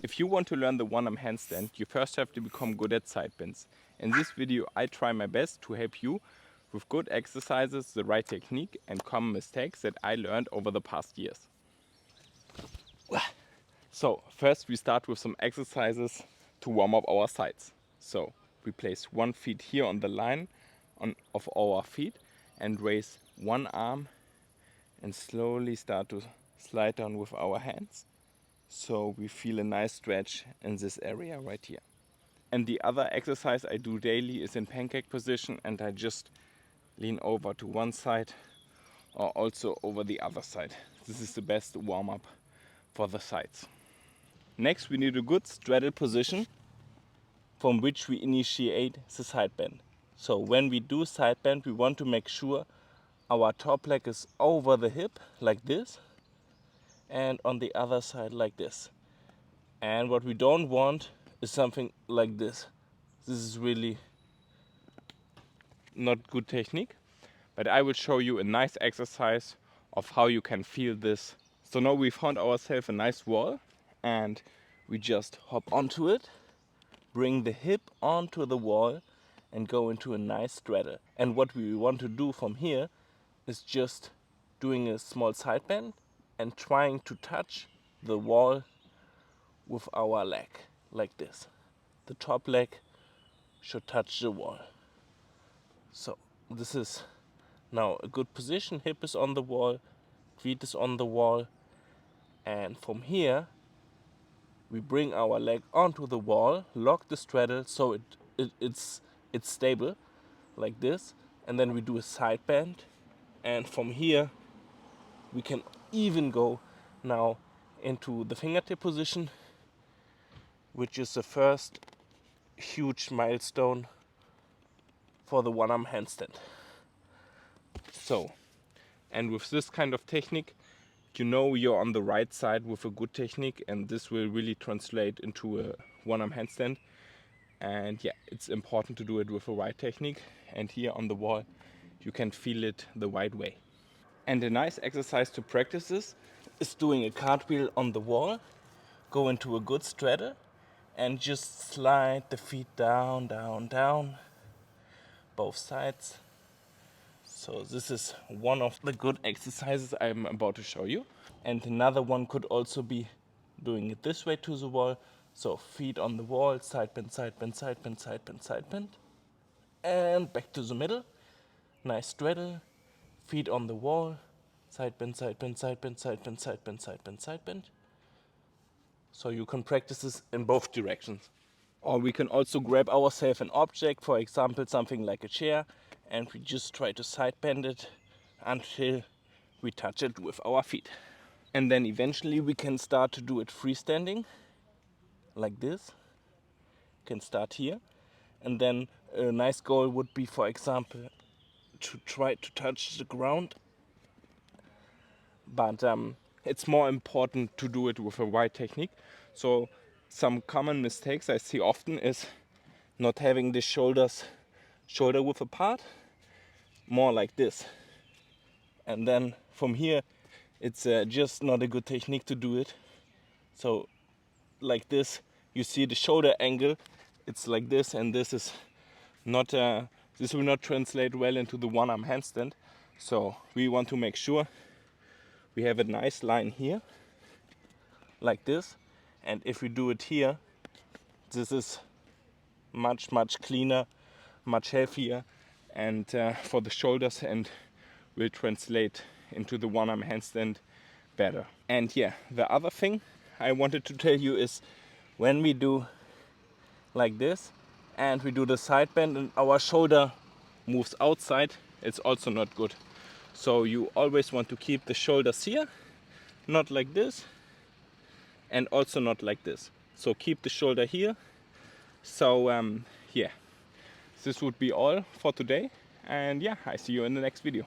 If you want to learn the one-arm handstand, you first have to become good at side bends. In this video I try my best to help you with good exercises, the right technique and common mistakes that I learned over the past years. So first we start with some exercises to warm up our sides. So we place one foot here on the line of our feet and raise one arm and slowly start to slide down with our hands. So we feel a nice stretch in this area right here. And the other exercise I do daily is in pancake position, and I just lean over to one side or also over the other side. This is the best warm up for the sides. Next we need a good straddle position from which we initiate the side bend. So when we do side bend, we want to make sure our top leg is over the hip like this, and on the other side like this. And what we don't want is something like this. This is really not good technique, but I will show you a nice exercise of how you can feel this. So now we found ourselves a nice wall and we just hop onto it, bring the hip onto the wall and go into a nice straddle. And what we want to do from here is just doing a small side bend and trying to touch the wall with our leg like this. The top leg should touch the wall. So this is now a good position. Hip is on the wall, feet is on the wall, and from here we bring our leg onto the wall, lock the straddle so it's stable like this, and then we do a side bend, and from here we can even go now into the fingertip position, which is the first huge milestone for the one-arm handstand. So, and with this kind of technique, you know you're on the right side with a good technique, and this will really translate into a one-arm handstand. And yeah, it's important to do it with a right technique, and here on the wall you can feel it the right way. And a nice exercise to practice this is doing a cartwheel on the wall, go into a good straddle and just slide the feet down, down, down, both sides. So this is one of the good exercises I'm about to show you. And another one could also be doing it this way to the wall. So feet on the wall, side bend, side bend, side bend, side bend, side bend. And back to the middle. Nice straddle, feet on the wall, side bend, side bend, side bend, side bend, side bend, side bend, side bend. So you can practice this in both directions. Or we can also grab ourselves an object, for example something like a chair, and we just try to side bend it until we touch it with our feet. And then eventually we can start to do it freestanding, like this. You can start here. And then a nice goal would be, for example, to try to touch the ground. But it's more important to do it with a right technique. So some common mistakes I see often is not having the shoulder width apart, more like this. And then from here it's just not a good technique to do it. So like this, you see the shoulder angle, it's like this, and this is not this will not translate well into the one-arm handstand. So we want to make sure we have a nice line here like this, and if we do it here, this is much cleaner, much healthier, and for the shoulders, and will translate into the one-arm handstand better. And yeah, the other thing I wanted to tell you is when we do like this and we do the side bend and our shoulder moves outside, it's also not good. So you always want to keep the shoulders here, not like this, and also not like this. So keep the shoulder here. So yeah, this would be all for today, and yeah, I see you in the next video.